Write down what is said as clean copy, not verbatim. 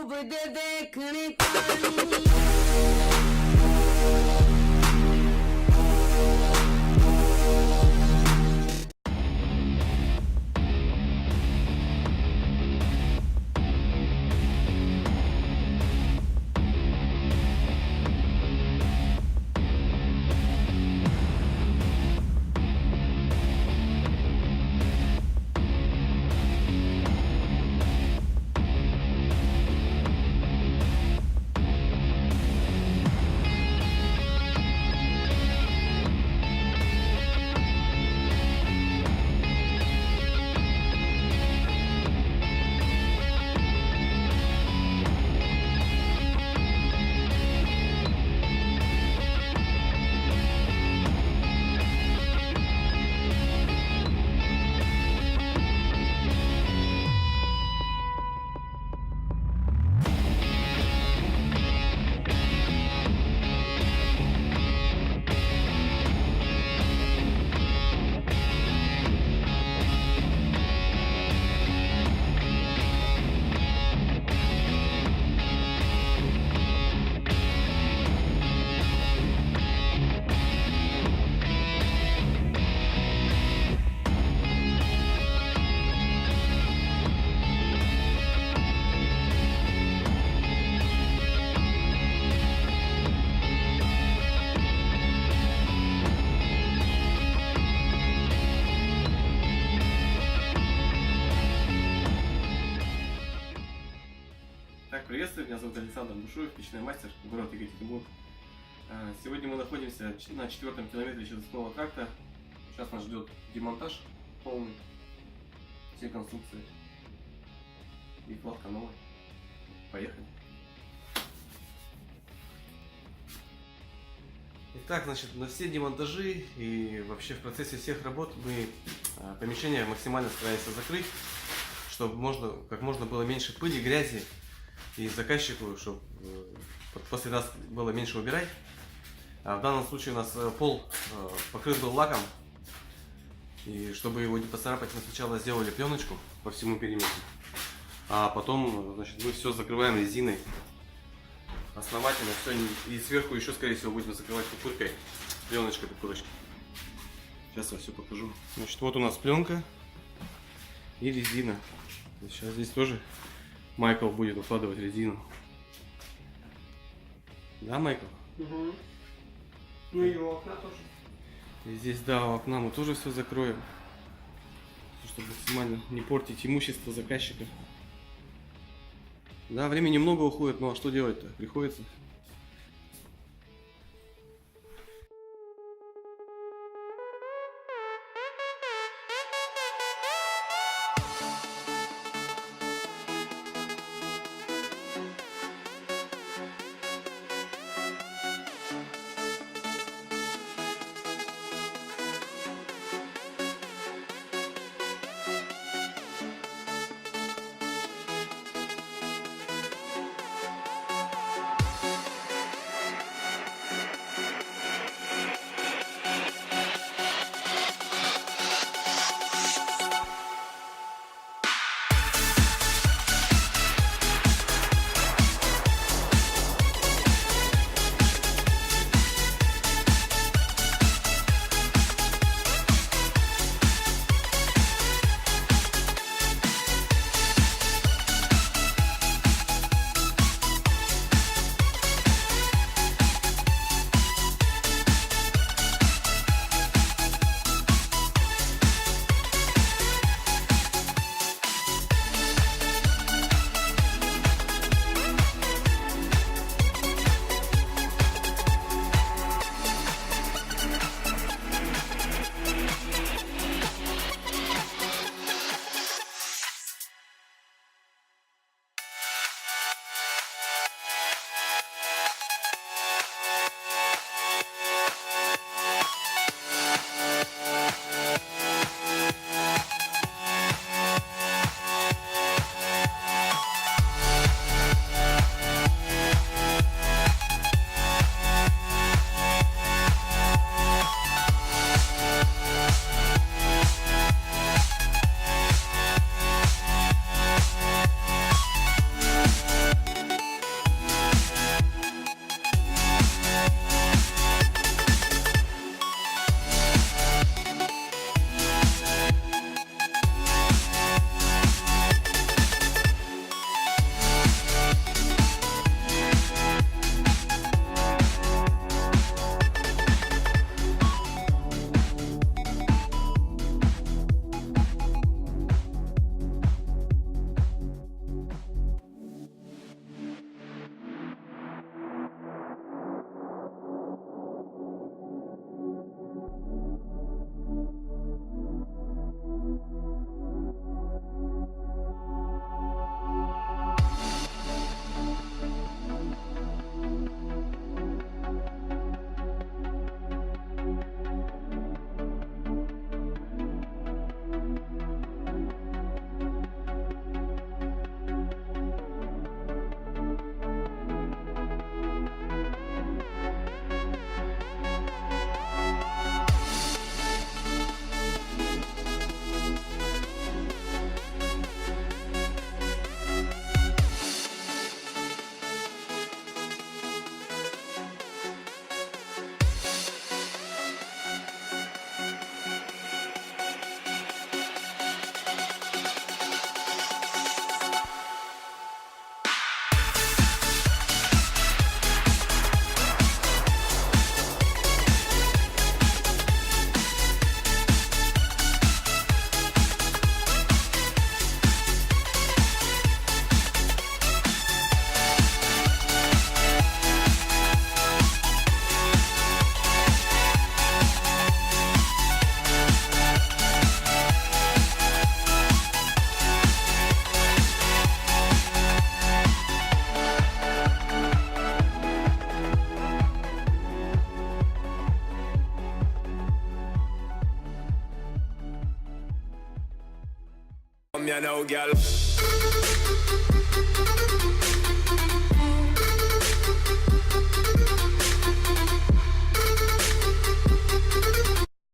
डूबदे देखने कानू। Так, приветствую, меня зовут Александр Бушуев, печной мастер, город Екатеринбург. Сегодня мы находимся на 4-м километре Щелковского тракта. Сейчас нас ждет демонтаж полный, все конструкции и кладка новая. Поехали. Итак, значит, на все демонтажи и вообще в процессе всех работ мы помещение максимально стараемся закрыть, чтобы как можно было меньше пыли, грязи. И заказчику, чтобы после нас было меньше убирать. В данном случае у нас пол покрыт был лаком. И чтобы его не поцарапать, мы сначала сделали пленочку по всему периметру. А потом, значит, мы все закрываем резиной. Основательно все. И сверху еще, скорее всего, будем закрывать пупыркой. Пленочкой пупырочкой. Сейчас я все покажу. Значит, вот у нас пленка и резина. Сейчас здесь тоже Майкл будет укладывать резину. Да, Майкл? Угу. Ну и у окна тоже. И здесь, да, у окна мы тоже все закроем, чтобы максимально не портить имущество заказчика. Да, времени много уходит, но а что делать-то? Приходится. you know, girl.